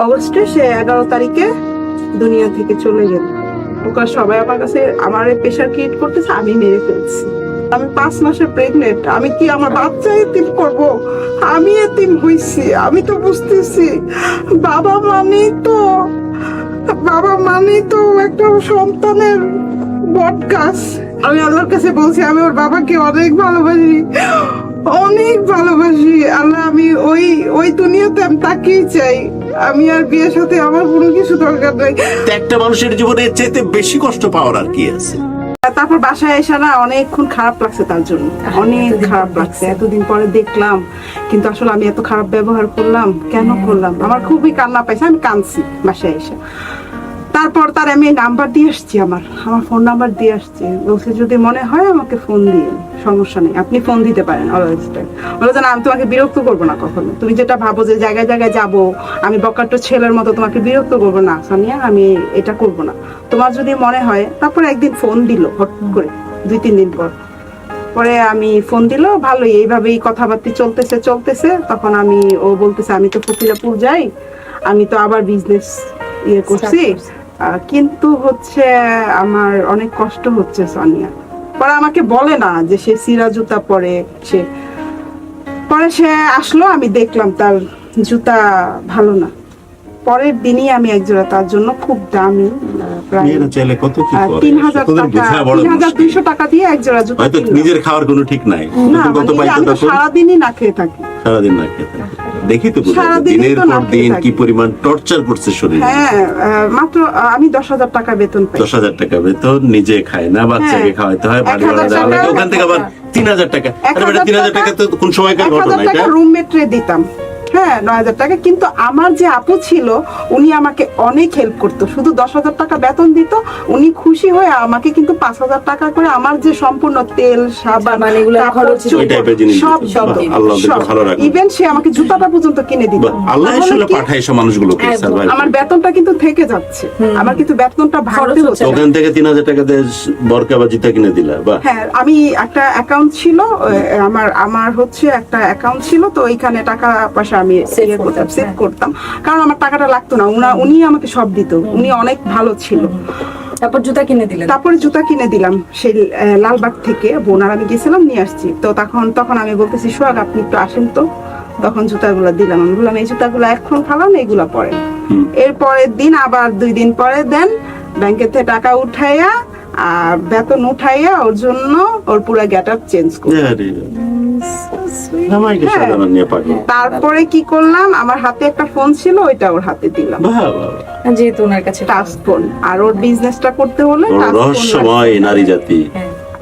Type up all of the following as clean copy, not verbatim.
অগস্টে সে 11 তারিখে দুনিয়া থেকে চলে গেল। ওখানে সবাই আমার কাছে আমার প্রেশার ক্রিয়েট করতেছে, আমি মেরে ফেলছি। আমি 5 মাসের প্রেগনেন্ট। আমি কি আমার বাচ্চা এতিম করব? আমি এতিম হইছি। আমি তো বুঝতেছি বাবা মানেই তো একটা সন্তানের বট গাছ। আমি আল্লাহর কাছে বলছি আমি ওর বাবাকে অনেক ভালোবাসি, অনেক ভালোবাসি। আল্লাহ, আমি ওই দুনিয়াতে আমি তাকেই চাই। আমি আর বিয়ের সাথে আমার কোনো কিছু দরকার নাই। একটা মানুষের জীবনে এর চাইতে বেশি কষ্ট পাওয়ার আর কি আছে? তারপর বাসায় এসে না অনেকক্ষণ খারাপ লাগছে, তার জন্য অনেক খারাপ লাগছে। এতদিন পরে দেখলাম, কিন্তু আসলে আমি এত খারাপ ব্যবহার করলাম, কেন করলাম? আমার খুবই কান্না পাইছে, আমি কাঁদছি বাসায় এসে। তারপর তার আমি নাম্বার দিয়ে আসছি, আমার ফোন নাম্বার দিয়ে আসছি। বলছে যদি মনে হয় আমাকে ফোন দিয়ে, সমস্যা নেই, আপনি ফোন দিতে পারেন অলওয়েজ টাইম। বলে যে না, আমি তোমাকে বিরক্ত করবো না কখনো। তুমি যেটা ভাবো যে জায়গায় জায়গায় যাবো, আমি বকাট্ট ছেলের মতো তোমাকে বিরক্ত করবো না সানিয়া, আমি এটা করবো না, তোমার যদি মনে হয়। তারপরে একদিন ফোন দিল হট করে, 2-3 দিন পরে আমি ফোন দিল। ভালোই এইভাবেই কথাবার্তা চলতেছে। তখন ও বলতেছে আমি তো ফকিরাপুর যাই, আমি তো আবার বিজনেস করছি, কিন্তু হচ্ছে আমার অনেক কষ্ট হচ্ছে সানিয়া। পরে আমাকে বলে না যে সে সিরা জুতা পরে। পরে সে আসলো, আমি দেখলাম তার জুতা ভালো না। পরের দিনই আমি একজোড়া তার জন্য খুব দামি, প্রায় 3,200 টাকা দিয়ে একজোড়া জুতা। নিজের খাওয়ার কোনো ঠিক নাই, সারাদিনই না খেয়ে থাকি। সারাদিন না খেয়ে থাকি, দেখি তো দিনের পর দিন কি পরিমাণ টর্চার করছে শরীর। হ্যাঁ, মাত্র আমি 10,000 টাকা বেতন পাই। 10,000 টাকা বেতন, নিজে খায় না, বাচ্চাকে খাওয়াইতে হয়, বাড়ি ভাড়া দেওয়া লাগে, ওখান থেকে আবার 3,000 টাকা। আরে বেটা, 3,000 টাকা তো কোন সময়কার ঘটনা এটা? রুমমেটরে দিতাম, হ্যাঁ, 9,000 টাকা। কিন্তু আমার যে আপু ছিল, উনি আমাকে অনেক হেল্প করতো। শুধু 10,000 টাকা বেতন দিত, উনি খুশি হয়ে আমাকে কিন্তু 5,000 টাকা করে আমার যে সম্পূর্ণ তেল, সাবান, সব ইভেন সে আমাকে জুতাটা পর্যন্ত কিনে দিত। আল্লাহ আসলে পাঠায় সব মানুষগুলোকে। আমার বেতনটা কিন্তু থেকে যাচ্ছে, আমার কিন্তু বেতনটা ভাঙতে হচ্ছে। ওখান থেকে 3,000 টাকা দিয়ে বরকা বা জুতা কিনে দিলা? হ্যাঁ, আমি একটা অ্যাকাউন্ট ছিল, আমার হচ্ছে একটা অ্যাকাউন্ট ছিল, তো ওইখানে টাকা পয়সা আমি সেভ করতাম, কারণ আমার টাকাটা লাগতো না। উনি আমাকে সব দিত, উনি অনেক ভালো ছিল। তারপরে জুতা কিনে দিলাম সেই লালবাগ থেকে। বোনার আমি গেছিলাম, নিয়ে আসছি। তো তখন আমি বলতেছি সোহাগ আপনি একটু আসেন তো। তখন জুতাগুলো দিলাম, আমি বললাম এই জুতাগুলো এখন ফালান, এইগুলা পরেন। এর পরের দিন আবার 2 দিন পরে দেন ব্যাংকের থেকে টাকা উঠাইয়া আর বেতন উঠাইয়া ওর জন্য ওর পুরো গেটআপ চেঞ্জ করে। তারপরে কি করলাম, আমার হাতে একটা ফোন ছিল, ওইটা ওর হাতে দিলাম, যেহেতু ওনার কাছে টাচ ফোন। আর ওর বিজনেসটা করতে হলে রহস্যময় নারী জাতি,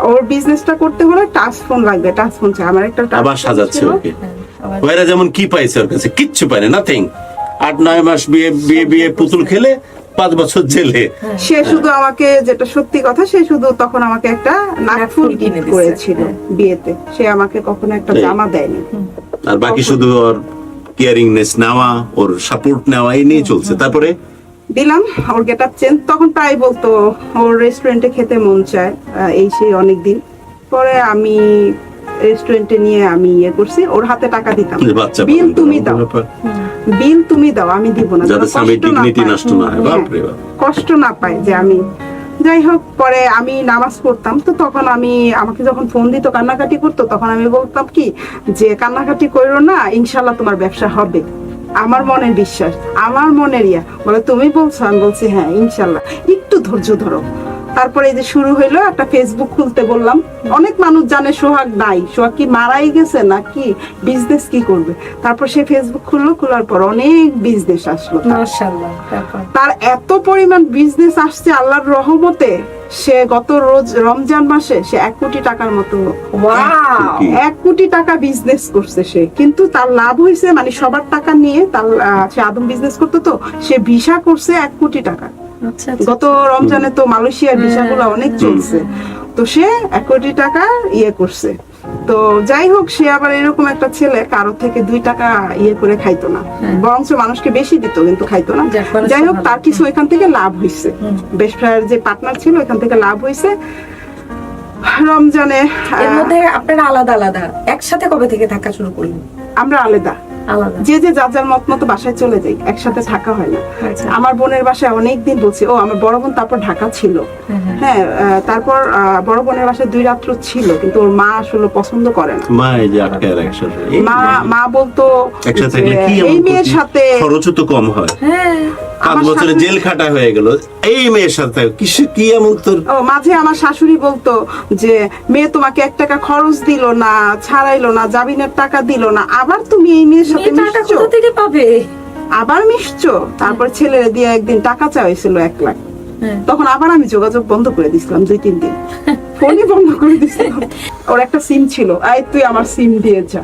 ওর বিজনেসটা করতে হলে টাচ ফোন লাগবে। টাচ ফোন চাই আমার একটা। আবার সাজাচ্ছে ওকে। ওরা যেমন কি পাইছে ওর কাছে, কিচ্ছু পায়নি, নাথিং। 8-9 মাস বিয়ে পুতুল খেলে 5 বছর জেলে। সে শুধু আমাকে, যেটা সত্যি কথা, সে শুধু তখন আমাকে একটা নাকফুল কিনে করেছিল বিয়েতে। সে আমাকে কখনো একটা জামা দেয়নি। আর বাকি শুধু ওর কেয়ারিংনেস নেওয়া, ওর সাপোর্ট নেওয়া, এই নিয়ে চলছে। তারপরে দিলাম ওর গেটআপ চেঞ্জ। তখন প্রায় বলতো ওর রেস্টুরেন্টে খেতে মন চায়, এই সেই অনেকদিন পরে আমি রেস্টুরেন্টে নিয়ে আমি করছি। ওর হাতে টাকা দিতাম, বিল তুমি দাও, আমি দিব না, কষ্ট না পায় যে আমি। যাই হোক, পরে আমি নামাজ পড়তাম, তো তখন আমাকে যখন ফোন দিত কান্নাকাটি করতো, তখন আমি বলতাম কি যে কান্নাকাটি করো না, ইনশাল্লাহ তোমার ব্যবসা হবে। আমার মনের বিশ্বাস, আমার মনের বলে তুমি বলছো? আমি বলছি হ্যাঁ ইনশাল্লাহ, একটু ধৈর্য ধরো। তারপরে এই যে শুরু হইলো, একটা ফেসবুক খুলতে বললাম। অনেক মানুষ জানে সোহাগ নাই, সোহাগ কি মারাই গেছে নাকি, বিজনেস কি করবে। তারপর সে ফেসবুক খোলার পর অনেক বিজনেস আসলো। তার এত পরিমাণ বিজনেস আসছে আল্লাহর রহমতে। সে গত রমজান মাসে সে 1 কোটি টাকার মতো, 1 কোটি টাকা বিজনেস করছে সে। কিন্তু তার লাভ হয়েছে, মানে সবার টাকা নিয়ে সে আদম বিজনেস করতো, তো সে ভিসা করছে 1 কোটি টাকা। গত রমজানে তো মালয়েশিয়ার ভিসাগুলো অনেক চলছে, তো সে 1 কোটি টাকা করছে। তো যাই হোক, সে আবার এরকম একটা ছেলে, কারো থেকে 2 টাকা করে খাইতো না, বরঞ্চ মানুষকে বেশি দিত, কিন্তু খাইতো না। যাই হোক, তার কিছু এখান থেকে লাভ হয়েছে, বেশফায়ার যে পার্টনার ছিল এখান থেকে লাভ হয়েছে। রমজানে এর মধ্যে আপনারা আলাদা একসাথে কবে থেকে থাকা শুরু করলেন? আমরা আলাদা আলাদা। যে যে যার যার মত মতো বাসায় চলে যাই, একসাথে থাকা হয় না। আচ্ছা। আমার বোনের বাসায় অনেকদিন বলছি, ও আমার বড় বোন তারপর ঢাকা ছিল, হ্যাঁ তারপর বড় বোনের বাসায় 2 রাত্র ছিল, কিন্তু ওর মা আসলে পছন্দ করে না। মা এই যে আটকে আর একসাথে মা বলতো একসাথে যে, থাকলে কি এমন এই মেয়ের ক্ষতি? সাথে খরচও তো কম হয়। হ্যাঁ 5 বছরে শাশুড়ি- জেল খাটা হয়ে গেল, এই মেয়ের সাথে কি এমন তোর? ও মাঝে আমার শাশুড়ি বলতো যে মেয়ে তোমাকে 1 টাকা খরচ দিল না, ছাড়াইলো না, জামিনের টাকা দিল না, আবার তুমি এই মেয়ের সাথে মেয়ে টাকা মিশছো, কোথা থেকে পাবে? আবার মিশছো। তারপর ছেলেরে দিয়ে একদিন টাকা চাইছিল 1 লাখ, হ্যাঁ। তখন আবার আমি যোগাযোগ বন্ধ করে দিছিলাম 2-3 দিন, ফোনই বন্ধ করে দিছিলাম। ওর একটা সিম ছিল, আই তুই আমার সিম দিয়ে যা,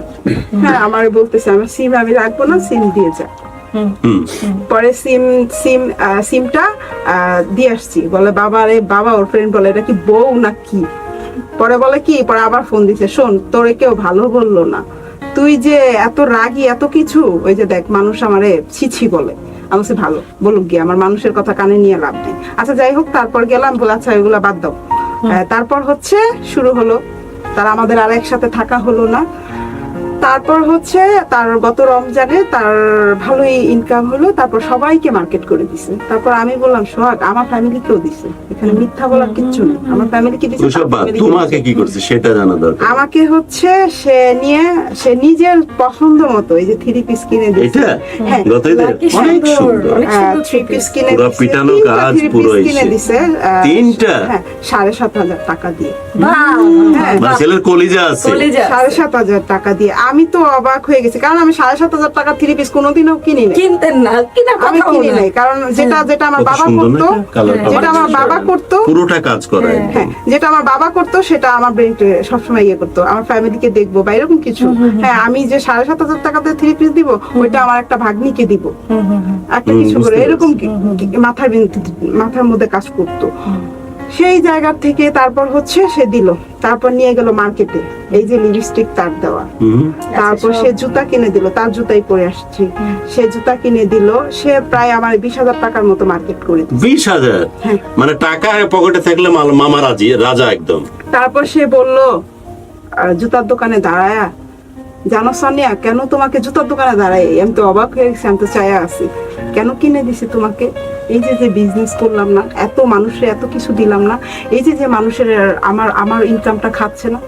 হ্যাঁ আমারে বলতেছে আমার সিম আমি রাখবো না, সিম দিয়ে যা। হুম পরে সিমটা দিয়ে আসছি, বলে বাবা ওর ফ্রেন্ড বলে এটা কি বউ না কি, পরে বলে কি, পরে আবার ফোন দিছে, শোন তোরে কেউ ভালো বললো না, তুই যে এত রাগী এত কিছু, ওই যে দেখ মানুষ আমারে ছিছি বলে, আমি বলছি ভালো বলুক গিয়ে, আমার মানুষের কথা কানে নিয়ে লাভ নেই। আচ্ছা যাই হোক, তারপর গেলাম, বলে আচ্ছা এগুলা বাদ দাও। তারপর হচ্ছে শুরু হলো, তার আমাদের আর একসাথে থাকা হলো না। তারপর হচ্ছে তার গত রমজানে তার ভালোই ইনকাম হলো, তারপর সবাইকে মার্কেট করে দিছে। তারপর আমি বললাম সোহাগ আমার ফ্যামিলিকেও দিছে, এখানে মিথ্যা বলার কিচ্ছু নেই, আমার ফ্যামিলিকে দিছে, ওসব তার বাদ, ফ্যামিলিকে তোমাকে দিছে। কি করছে সেটা জানা দরকার। আমাকে হচ্ছে সে নিজের পছন্দ মতো এই যে 3 পিস কিনে দিয়েছে। এটা হ্যাঁ গত ঈদের কি অনেক সুন্দর, সুন্দর। অনেক সুন্দর 3 পিস কিনে পুরো দিছে, পিটানো 3টা কাজ 3 পুরো পিস কিনে এসে। দিছে, 3টা? হ্যাঁ 7,500 টাকা দিয়ে, বাহ, হ্যাঁ। মানে ছেলের কলিজা আছে। কলিজা। 7,500 টাকা দিয়ে। আমি তো অবাক হয়ে গেছি, কারণ আমি 7,500 টাকা 3 পিস কোনোদিনও কিনি নাই, কিনতেন না, কিনা আমি কথাও কিনি না। নাই, কারণ যেটা আমার কত বাবা সুন্দর না করতো, কালার যেটা আমার বাবা করতো, পুরোটা কাজ করা হ্যাঁ। একদম। হ্যাঁ যেটা আমার বাবা করতো সেটা আমার ব্রেনটে সবসময় ইয়ে করতো, আমার ফ্যামিলিকে দেখবো বা এরকম কিছু। হ্যাঁ আমি যে 7,500 টাকাতে 3 পিস দিব, ওইটা আমার একটা ভাগ্নিকে দিব, একটা কিছু করে, বুঝতে এরকম মাথার মধ্যে কাজ করতো। সেই জায়গা থেকে তারপর হচ্ছে সে দিল, তারপর নিয়ে গেল মার্কেটে, এই যে লিপস্টিক তার দেওয়া, হুম। তারপর সে জুতা কিনে দিল, তার জুতাই পরে আসছি, সে জুতা কিনে দিল, সে প্রায় আমার 20,000 টাকার মতো মার্কেট করে দিল। 20,000? হ্যাঁ। মানে টাকা পকেটে থাকলে মামা রাজা একদম। তারপর সে বলল জুতার দোকানে দাঁড়ায়া, জানো সানিয়া কেন তোমাকে জুতার দোকানে দাঁড়াই, আমি তো অবাক হয়ে গেছি, আমি তো চায়া আছি, কেন কিনে দিছি তোমাকে, এই যে বিজনেস করলাম না, এত মানুষের এত কিছু দিলাম না, এই যে মানুষের আমার ইনকামটা খাচ্ছে না,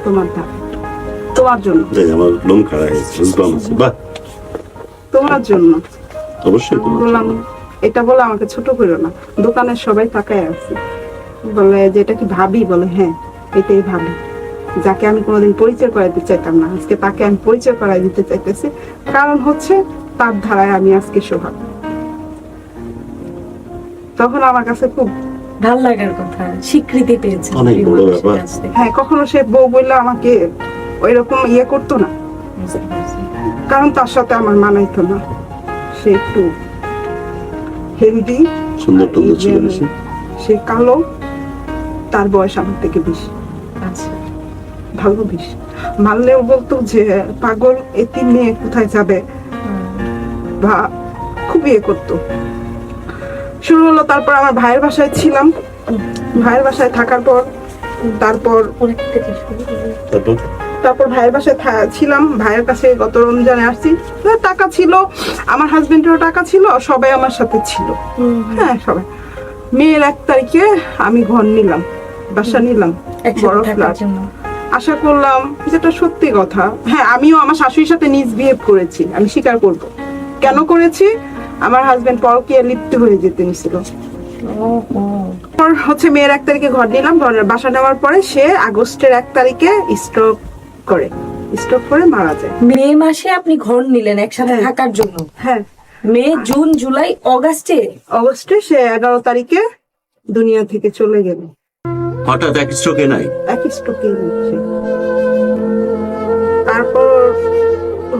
তোমার দ্বারা, তোমার জন্য, দেখ, আমার লোম খাড়া হয়েছে, বুঝলাম আছে। বাহ, তোমার জন্য। অবশ্যই আমি তোমার বললাম জন্য। এটা বলে আমাকে ছোট করো না, দোকানের সবাই তাকায় আছে, বলে যে এটা কি ভাবি, বলে হ্যাঁ এটাই ভাবি, যাকে আমি কোনোদিন পরিচয় করাইতে চাইতাম না, আজকে তাকে আমি পরিচয় করাই দিতে চাইতেছি, কারণ হচ্ছে তার ধারায় আমি আজকে সোহাগ। তখন আমার কাছে খুব, ভাল লাগার কথা, স্বীকৃতি পেয়েছে অনেক বড় ব্যাপার। হ্যাঁ কখনো সে বউ বললে আমাকে ওইরকম ইয়ে করতো না, কারণ তার সাথে আমার মানাইতো না, সে একটু হেলদি, সুন্দর টুন্দর ছিল বেশি। সে কালো, তার বয়স আমার থেকে বেশি, আচ্ছা ভালো বেশি, মানলেও বলতো যে পাগল এতি মেয়ে কোথায় যাবে, বা খুব ইয়ে করতো। শুরু হলো, তারপর আমার ভাইয়ের বাসায় ছিলাম, ভাইয়ের বাসায় থাকার পর তারপর তারপর ভাইয়ের বাসায় ছিলাম, ভাইয়ের কাছে গত রমজানে আসছি, টাকা ছিল, আমার হাজবেন্ডেরও টাকা ছিল, সবাই আমার সাথে ছিল, হ্যাঁ সবাই। মেয়ের 1 তারিখে আমি ঘর নিলাম, বাসা নিলাম, বড় ফ্ল্যাট, আশা করলাম, যেটা সত্যি কথা। হ্যাঁ আমিও আমার শাশুড়ির সাথে মিসবিহেভ করেছি, আমি স্বীকার করব। কেন করেছি, আমার হাজবেন্ড পরকীয়া লিপ্ত হয়ে যেতে নিছিল। হচ্ছে মেয়ের 1 তারিখে ঘর নিলাম, ঘরের বাসা নেওয়ার পরে সে আগস্টের 1 তারিখে স্ট্রোক করে মারা যায়। মে মাসে আপনি ঘর নিলেন একসাথে হ্যাঁ। থাকার জন্য, হ্যাঁ মে জুন জুলাই অগাস্টে, অগস্টে সে 11 তারিখে দুনিয়া থেকে চলে গেল, হঠাৎ এক স্ট্রোকে নাই? এক স্ট্রোকে। তারপর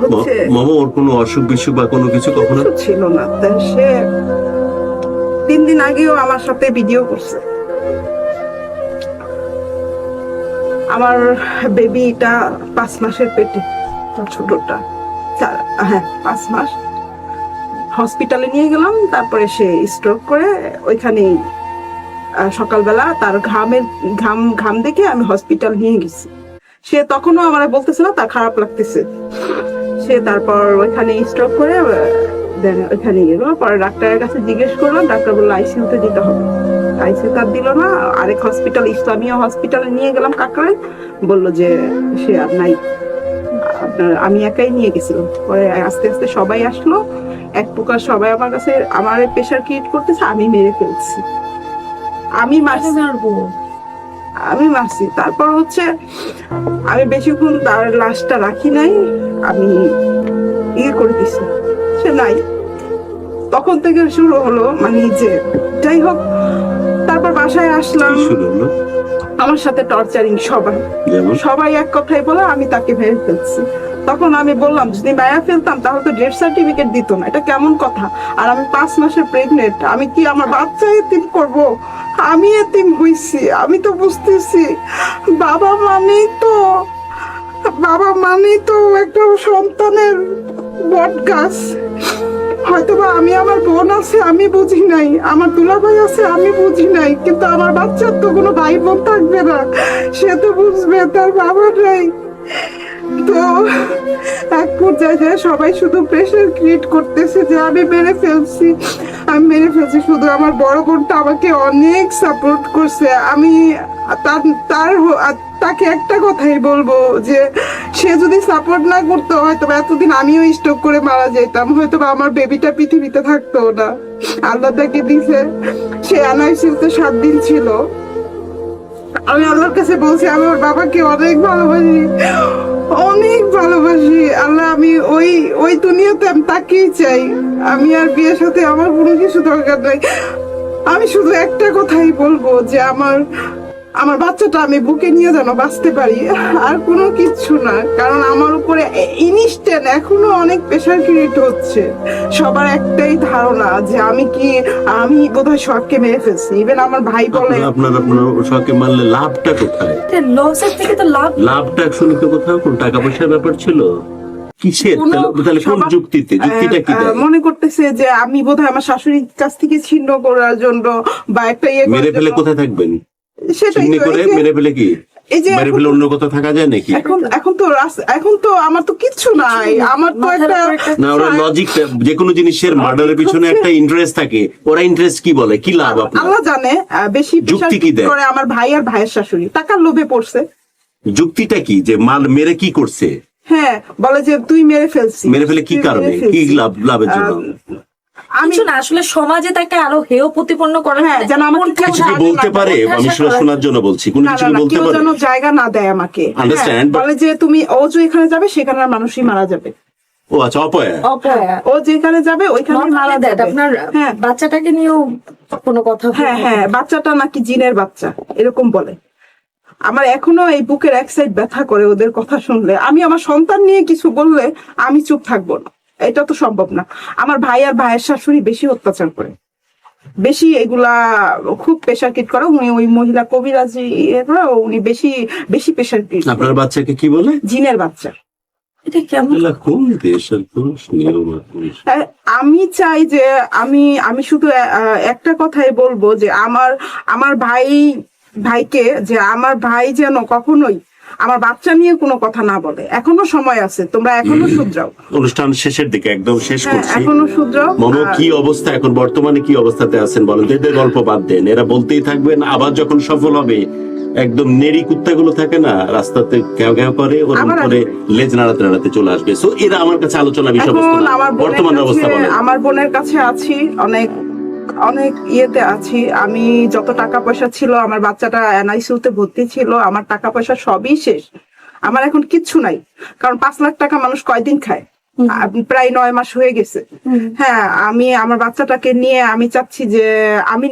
হচ্ছে মামা ওর কোনো অসুখ বিসুখ বা কোনো কিছু কখনো? কিছু ছিল না, তা সে 3 দিন আগেও আমার সাথে ভিডিও করছে। আমার বেবিটা 5 মাসের পেটে, ছোটটা, হ্যাঁ 5 মাস। হসপিটালে নিয়ে গেলাম, তারপরে সে স্ট্রোক করে ওইখানেই সকালবেলা তার ঘাম দেখে আমি হসপিটাল নিয়ে গেছি। সে তখনও আমার বলতেছে না তার খারাপ লাগতেছে, সে তারপর ওইখানে স্ট্রোক করে then ওইখানে গেলো। পরে ডাক্তারের কাছে জিজ্ঞেস করলাম, ডাক্তার বললো আইসিইউতে দিতে হবে। আইসিইউ তার দিল না, আরেক হসপিটাল ইসলামিয়া হসপিটালে নিয়ে গেলাম কাকরাইল, বললো যে সে আর নাই। আপনার আমি একাই নিয়ে গেছিলাম। পরে আস্তে আস্তে সবাই আসলো, এক প্রকার সবাই আমার কাছে আমার প্রেশার ক্রিয়েট করতেছে, আমি মেরে ফেলছি, আমি মারছি। তারপর হচ্ছে আমি বেশিক্ষণ তার লাশটা রাখি নাই, আমি করে দিছি, সে নাই। তখন থেকে শুরু হলো মানে যে যাই হোক, তারপর বাসায় আসলাম, শুরু হলো আমার সাথে টর্চারিং সবাই এক কথাই বলে আমি তাকে মেরে ফেলছি। তখন আমি বললাম যদি মায়া ফেলতাম তাহলে তো ডেথ সার্টিফিকেট দিত না, এটা কেমন কথা? আর আমি 5 মাসের প্রেগনেন্ট, আমি কি আমার বাচ্চা এতিম করব? আমি এতিম হইছি, আমি তো বুঝতেছি বাবা মানেই তো একটা সন্তানের বট গাছ। হয়তোবা আমি আমার বোন আছে আমি বুঝি নাই, আমার দুলাভাই আছে আমি বুঝি নাই, কিন্তু আমার বাচ্চার তো কোনো ভাই বোন থাকবে না, সে তো বুঝবে তার বাবা নাই। তো এক পর্যায়ে সবাই শুধু প্রেশার ক্রিয়েট করতেছে যে আমি মেরে ফেলছি। শুধু আমার বড় বোনটা আমাকে অনেক সাপোর্ট করছে। আমি তাকে একটা কথাই বলবো যে সে যদি সাপোর্ট না করতো হয়তো এতদিন আমিও স্ট্রোক করে মারা যেতাম, হয়তো আমার বেবিটা পৃথিবীতে থাকতো না। আল্লাহ তাকে দিছে, সে আনাইসিউতে 7 দিন ছিল। আমি আল্লাহর কাছে বলছি আমি ওর বাবাকে অনেক ভালোবাসি আল্লাহ, আমি ওই দুনিয়াতে আমি তাকেই চাই। আমি আর বিয়ের সাথে আমার কোনো কিছু দরকার নাই। আমি শুধু একটা কথাই বলবো যে আমার বাচ্চাটা আমি বুকে নিয়ে যেন বাঁচতে পারি, আর কোনো কিচ্ছু না। কারণ আমার উপরে ইনস্ট্যান্ট এখনো অনেক প্রেশার ক্রিয়েট হচ্ছে। সবার একটাই ধারণা যে আমি বোধহয় শখকে মেরে ফেলছি। ইভেন আমার ভাই বলে আপনার শখকে মারলে লাভটা কোথায়? লসের থেকে তো লাভটা শুনে তো কোথাও কোন টাকা পয়সার ব্যাপার ছিল কিসের? তাহলে কোন যুক্তিটা কি মনে করতেছে যে আমি বোধহয় আমার শাশুড়ির কাছ থেকে ছিন্ন করার জন্য বা একটা মেরে ফেলে কোথায় থাকবেন? সেটাই মেরে ফেলে কি মেরে ফেলে অন্য কোথাও থাকা যায় নাকি? এখন তো আমার তো কিচ্ছু নাই, আমার তো একটা না, ওরা লজিকটা যে কোনো জিনিসের মার্ডারের পিছনে একটা ইন্টারেস্ট থাকে, ওরা ইন্টারেস্ট কি বলে, কি লাভ আপনার? আল্লাহ জানে। বেশি যুক্তি কি দেয়? করে আমার ভাই আর ভাইয়ের শাশুড়ি টাকার লোভে পড়ছে। যুক্তিটা কি যে মাল মেরে কি করছে? হ্যাঁ, বলে যে তুই মেরে ফেলছিস। মেরে ফেলে কি কারণে, কি লাভের জন্য? আমি না আসলে সমাজে তাকে আরো হেয় প্রতিপন্ন করে। হ্যাঁ, যেন আমাকে কিছু কি বলতে পারে? আমি শোনার জন্য বলছি, কোন কিছু বলতে পারে? যেন জায়গা না দেয় আমাকে। বলে যে তুমি যে এখানে যাবে সেখানে মানুষই মারা যাবে। ও আচ্ছা, অপয়া ও যেখানে যাবে ওইখানে মারা যাবে। আপনার বাচ্চাটাকে নিয়েও কোনো কথা? হ্যাঁ, বাচ্চাটা নাকি জিনের বাচ্চা এরকম বলে। আমার এখনো এই বুকের এক সাইড ব্যথা করে ওদের কথা শুনলে। আমি আমার সন্তান নিয়ে কিছু বললে আমি চুপ থাকবো না, এটা তো সম্ভব না। আমার ভাই আর ভাইয়ের শাশুড়ি বেশি অত্যাচার করে, বেশি এগুলা খুব প্রেশার ক্রিয়েট করে। উনি ওই মহিলা কবিরাজি, উনি বেশি প্রেশার ক্রিয়েট। আপনার বাচ্চাকে কি বলে? জিনের বাচ্চা। এটা কেমন? কোন দেশের নিয়ম? আমি চাই যে আমি শুধু একটা কথাই বলবো যে আমার ভাইকে যে আমার ভাই যেন কখনোই আমার বাচ্চা নিয়ে কোনো কথা না বলে। এখনো সময় আছে, তোমরা এখনো শুধরাও। অনুষ্ঠান শেষের দিকে একদম শেষ করছি। এখনো শুধরাও। মনো কি অবস্থা এখন, বর্তমানে কি অবস্থাতে আছেন বলেন? এদের গল্প বাদ দেন, এরা বলতেই থাকবেন। আবার যখন সফল হবে একদম নেড়ি কুত্তাগুলো থাকে না রাস্তাতে ঘ্যাও ঘ্যাও করে, ওরকম করে লেজ নাড়াতে নাড়াতে চলে আসবে। সো এরা আমার কাছে আলোচনা বিষয়বস্তু না। বর্তমান অবস্থা বলেন। আমার বোনের কাছে আছি, অনেক ইয়েতে আছি। আমি যত টাকা পয়সা ছিল, আমার বাচ্চাটা এনআইসিইউতে ভর্তি ছিল, আমার টাকা পয়সা সবই শেষ। আমার এখন কিচ্ছু নাই, কারণ 5 লাখ টাকা মানুষ কয়দিন খায়? প্রায় 9 মাস হয়ে গেছে। হ্যাঁ, আমি আমার বাচ্চাটাকে নিয়ে আমি চাচ্ছি যে আমি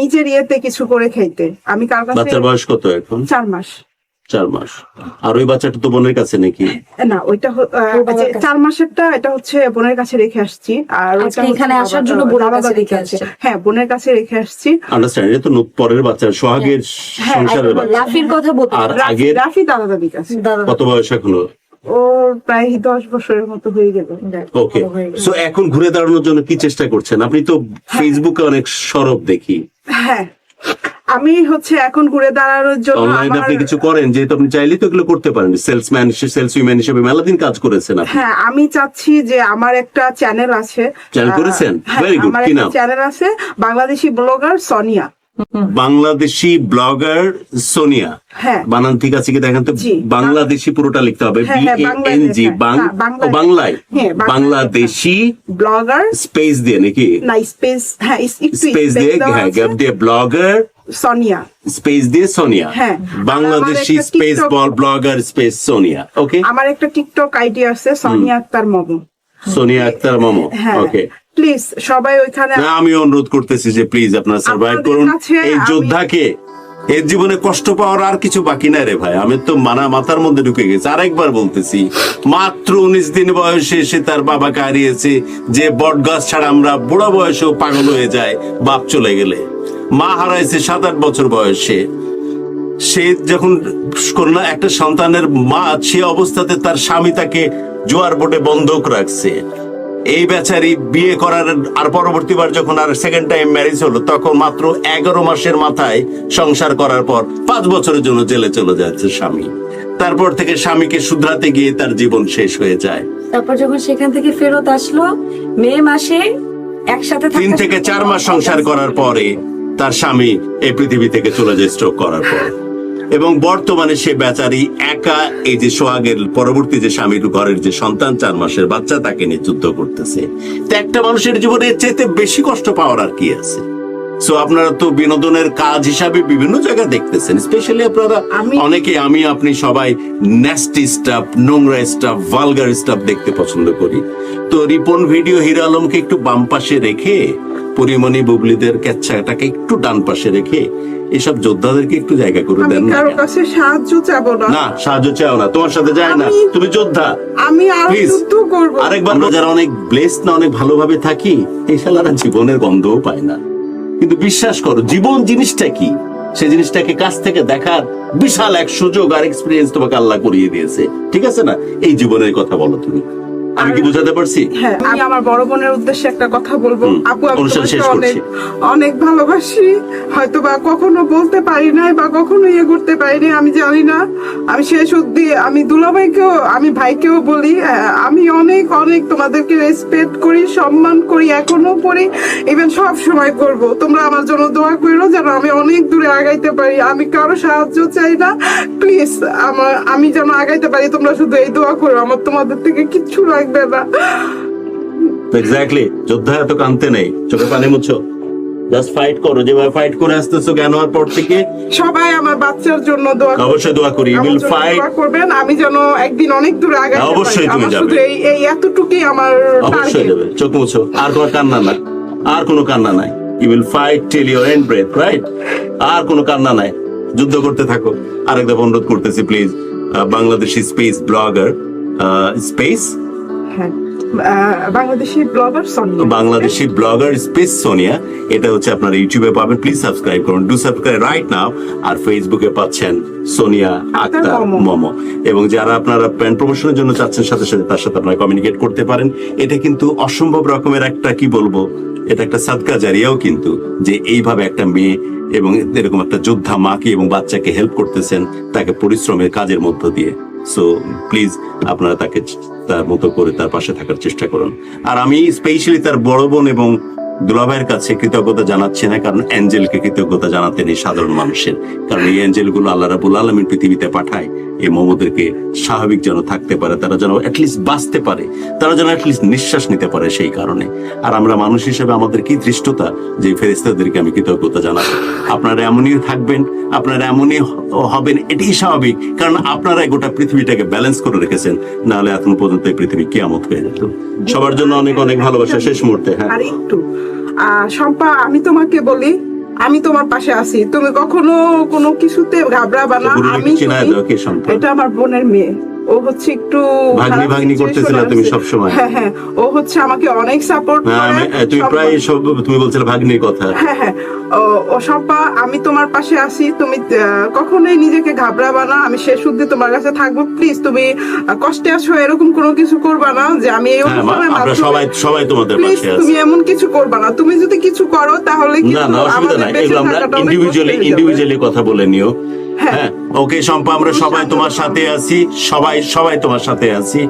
নিজের ইয়েতে কিছু করে খাইতে। আমি কার কাছে? বাচ্চার বয়স কত এখন? 4 মাস। 4 মাস। আর ওই বাচ্চাটা তো বোনের কাছে নাকি? না, ওইটা 4 মাসেরটা এটা হচ্ছে বোনের কাছে রেখে আসছি। আর এখানে আসার জন্য বোনের কাছে রেখে আসছে? হ্যাঁ, বোনের কাছে রেখে আসছি। আন্ডারস্ট্যান্ড। এটা তো পরের বাচ্চা, সোহাগের সংসারের বাচ্চা। রাফির কথা বলতে। আর আগে রাফি দাদা দাদির কাছে। কত বয়স এখনো? ওর প্রায় 10 বছরের মতো হয়ে গেল। ওকে, সো এখন ঘুরে দাঁড়ানোর জন্য কি চেষ্টা করছেন? আপনি তো ফেসবুকে অনেক সরব দেখি। হ্যাঁ, আমি হচ্ছে এখন ঘুরে দাঁড়ানোর জন্য অনলাইনে আপনি কিছু করেন, যেহেতু আপনি চাইলেই তো এগুলো করতে পারেন, সেলসম্যান সেলসউইম্যান হিসেবে মেলাদিন কাজ করেছেন আপনি। হ্যাঁ, আমি চাচ্ছি যে আমার একটা চ্যানেল আছে। চ্যানেল করেছেন? হ্যাঁ, ভেরি গুড। আমার কি একটা নাম? চ্যানেল আছে, বাংলাদেশি ব্লগার সোনিয়া। বাংলাদেশি ব্লগার সোনিয়া। হ্যাঁ। বানান ঠিক আছে কি দেখেন তো? জি। বাংলাদেশি পুরোটা লিখতে হবে, হ্যাঁ, হ্যাঁ, BANG, বাংলাদেশ। বাংলায় হ্যাঁ, বাংলাদেশি ব্লগার স্পেস দিয়ে নাকি? না, স্পেস, হ্যাঁ, একটু স্পেস দিয়ে, হ্যাঁ, গ্যাপ দিয়ে ব্লগার সোনিয়া। স্পেস দিয়ে সোনিয়া। হ্যাঁ। বাংলাদেশি আমার একটা space TikTok blogger space Sonia. Okay, আমার একটা টিকটক আইডি আছে, সোনিয়া আক্তার মোমো। সোনিয়া আক্তার মোমো। হ্যাঁ, ওকে, প্লিজ সবাই ওইখানে। না আমি অনুরোধ করতেছি যে প্লিজ আপনারা সার্ভাইভ আপনাদের করুন কাছে এই আমি- যোদ্ধাকে। এর জীবনে কষ্ট পাওয়ার আর কিছু বাকি নাই রে ভাই, আমি তো মাথার মধ্যে ঢুকে গেছে। আরেকবার বলতেছি, মাত্র 19 দিন বয়সে সে তার বাবাকে হারিয়েছে। যে বট গাছ ছাড়া আমরা বুড়া বয়সেও পাগল হয়ে যায় বাপ চলে গেলে। মা হারাইছে 7-8 বছর বয়সে। সে যখন কন্যা একটা সন্তানের মা, সে অবস্থাতে তার স্বামী তাকে জোয়ার বোটে বন্ধক রাখছে। এই বেচারি বিয়ে করার আর পরবর্তীবার যখন আর সেকেন্ড টাইম ম্যারেজ হলো, তখন মাত্র 11 মাসের মাথায় সংসার করার পর 5 বছরের জন্য জেলে চলে যাচ্ছে স্বামী। তারপর থেকে স্বামীকে শুধরাতে গিয়ে তার জীবন শেষ হয়ে যায়। তারপর যখন সেখান থেকে ফেরত আসলো, মে মাসে একসাথে 3 থেকে 4 মাস সংসার করার পরে তার স্বামী এই পৃথিবী থেকে চলে যায় স্ট্রোক করার পর। এবং বর্তমানে সে বেচারি একা, এই যে সোহাগের পরবর্তী যে স্বামীর ঘরের যে সন্তান 4 মাসের বাচ্চা, তাকে নিয়ে যুদ্ধ করতেছে। তো একটা মানুষের জীবনে এর চাইতে বেশি কষ্ট পাওয়ার আর কি আছে? সো আপনারা তো বিনোদনের কাজ হিসাবে বিভিন্ন জায়গায় দেখতেছেন, স্পেশালি আপনারা অনেকে, আপনি সবাই ন্যাস্টি স্টাফ, নোংরা স্টাফ, ভালগার স্টাফ দেখতে পছন্দ করি। তো রিপন ভিডিও হিরো আলমকে একটু বাম পাশে রেখে, পরিমণি বুবলিদের ক্যাচ্ছাটাকে একটু ডান পাশে রেখে, এসব যোদ্ধাদেরকে একটু জায়গা করে আমি দেন না। কারো কাছে সাহায্য চাবো না। না, সাহায্য চাও না, তোমার সাথে যায় না, তুমি যোদ্ধা। আমি আরো Please, যুদ্ধ করবো। আরেকবার, আমরা যারা অনেক ব্লেসড না, অনেক ভালোভাবে থাকি, এই শালারা জীবনের গন্ধও পায় না। কিন্তু বিশ্বাস করো, জীবন জিনিসটা কি, সেই জিনিসটাকে কাছ থেকে দেখার বিশাল এক সুযোগ আর এক্সপিরিয়েন্স তোমাকে আল্লাহ করিয়ে দিয়েছে। ঠিক আছে না? এই জীবনের কথা বলো তুমি। আমি কি বুঝাতে পারছি? হ্যাঁ, আমি আমার বড় বোনের উদ্দেশ্যে একটা কথা বলবো। আপু, আমি অনুষ্ঠান তোমাকে শেষ করছি। অনেক ভালোবাসি। হয়তো বা কখনো বলতে পারি নাই বা কখনো ইয়ে করতে পারিনি, আমি জানি না। আমি শেষ অব্দি আমি দুলাভাইকেও, আমি ভাইকেও বলি, আমি অনেক অনেক তোমাদেরকে রেসপেক্ট করি, সম্মান করি, এখনো করি, ইভেন সব সময় করব। তোমরা আমার জন্য দোয়া করো যেন আমি অনেক দূরে আগাইতে পারি। আমি কারো সাহায্য চাই না, প্লিজ। আমি যেন আগাইতে পারি, তোমরা শুধু এই দোয়া করো। আমার তোমাদের থেকে কিচ্ছু লাগবে না। এক্স্যাক্টলি, যোদ্ধা এত কানতে নেই, চোখে পানি মুছো, জাস্ট ফাইট করো। যেভাবে ফাইট করে আসতেছো জ্ঞান হওয়ার পর থেকে, সবাই আমার বাচ্চার জন্য দোয়া করবেন। অবশ্যই দোয়া করি। ইউ আমার উইল জন্য ফাইট। দোয়া করবেন, আমি যেন একদিন অনেক দূরে আগাইতে পারি। অবশ্যই তুমি আমার যাবে। শুধু এই এতটুকুই আমার অবশ্যই টার্গেট। যাবে, চোখ মুছো। আর কোনো কান্না নাই, আর কোনো কান্না নাই। You will fight till your end breath, right? আর কোনো কান্না নাই, যুদ্ধ করতে থাকো। আরেক দফা অনুরোধ করতেছি, please, Bangladeshi space blogger, space হ্যাঁ, Bangladeshi blogger Sonia. Bangladeshi blogger space Sonia, এটা হচ্ছে আপনারা ইউটিউবে পাবেন। প্লিজ সাবস্ক্রাইব করুন, ডু সাবস্ক্রাইব রাইট নাও। আর ফেসবুকে পাচ্ছেন সোনিয়া আক্তার মোমো। এবং যারা আপনারা ব্র্যান্ড প্রমোশনের জন্য চাচ্ছেন, সাথে সাথে তার সাথে আপনারা কমিউনিকেট করতে পারেন। এটা কিন্তু অসম্ভব রকমের একটা, কি বলবো, এটা একটা সাদকা জারিয়াও কিন্তু, যে এইভাবে একটা মেয়ে এবং এরকম একটা যোদ্ধা মাকে এবং বাচ্চাকে হেল্প করতেছেন, তাকে পরিশ্রমের কাজের মধ্য দিয়ে। সো প্লিজ আপনারা তাকে তার মতো করে তার পাশে থাকার চেষ্টা করুন। আর আমি স্পেশালি তার বড় বোন এবং দুলাভাইয়ের কাছে কৃতজ্ঞতা জানাচ্ছি না, কারণ অ্যাঞ্জেলকে কৃতজ্ঞতা জানাতে নেই সাধারণ মানুষের। কারণ এই অ্যাঞ্জেল গুলো আল্লাহ রাব্বুল আলামিন পৃথিবীতে পাঠায় এই মোমোদেরকে স্বাভাবিক যেন থাকতে পারে, তারা যেন অ্যাটলিস্ট বাঁচতে পারে, তারা যেন অ্যাটলিস্ট নিঃশ্বাস নিতে পারে, সেই কারণে। আর আমরা মানুষ হিসেবে আমাদের কি ধৃষ্টতা যে ফেরেশতাদেরকে আমি কৃতজ্ঞতা জানাবো। আপনারা এমনই থাকবেন, আপনারা এমনই হবেন, এটাই স্বাভাবিক। কারণ আপনারা গোটা পৃথিবীটাকে ব্যালেন্স করে রেখেছেন, নাহলে এখন পর্যন্ত এই পৃথিবী কিয়ামত হয়ে যেত। সবার জন্য অনেক অনেক ভালোবাসা শেষ মুহূর্তে। হ্যাঁ, আর একটু শম্পা, আমি তোমাকে বলি, আমি তোমার পাশে আছি। তুমি কখনো কোনো কিছুতে ঘাবড়াবা না। আমি এটা আমার বোনের মেয়ে, ও হচ্ছে একটু ভাগ্নি করতেছিল তুমি সব সময়। হ্যাঁ হ্যাঁ, ও হচ্ছে আমাকে অনেক সাপোর্ট করে। তুমি প্রায় সব, তুমি বলছিলে ভাগ্নির কথা। হ্যাঁ হ্যাঁ, ও শম্পা, আমি তোমার পাশে আছি, তুমি কখনোই নিজেকে ঘাবড়াবা না, আমি শেষ অবধি তোমার কাছে থাকবো। প্লিজ তুমি কষ্টে আছো এরকম কোনো কিছু করবা না যে আমি এই অনুষ্ঠানের আমরা মাধ্যমে- সবাই তোমাদের প্লিজ পাশে আছি। তুমি এমন কিছু করবা না। তুমি যদি কিছু করো তাহলে না না, অসুবিধা নাই, এগুলো আমরা ইন্ডিভিজুয়ালি কথা বলে নিও। হ্যাঁ, ওকে শম্পা, আমরা সবাই তোমার সাথে আছি, সবাই তোমার সাথে আছি।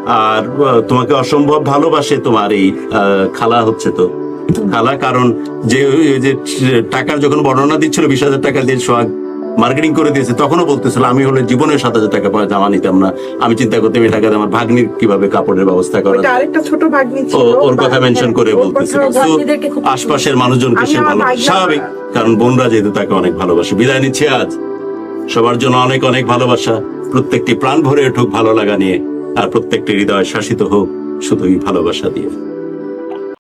আর তোমাকে অসম্ভব ভালোবাসে তোমার এই খালা, হচ্ছে তো খালা। কারণ যে টাকার যখন বর্ণনা দিচ্ছিল 20,000 টাকা দিয়ে সোহাগ মার্কেটিং করে দিয়েছে, তখনও বলতেছিল আমি হলে জীবনে 7,000 টাকা পাওয়া জামা নিতাম না, আমি চিন্তা করতাম এই টাকা দিয়ে আমার ভাগ্নির কিভাবে কাপড়ের ব্যবস্থা করা যায়। আরেকটা ছোট ভাগ্নি ছিল, ওর কথা মেনশন করে বলতেছিল। তো আশপাশের মানুষজনকে সে ভালো, স্বাভাবিক, কারণ বোনরা যেহেতু তাকে অনেক ভালোবাসে। বিদায় নিচ্ছে আজ, সবার জন্য অনেক অনেক ভালোবাসা, প্রত্যেকটি প্রাণ ভরে উঠুক ভালো লাগা নিয়ে, আর প্রত্যেকটি হৃদয় শাসিত হোক শুধুই ভালোবাসা দিয়ে।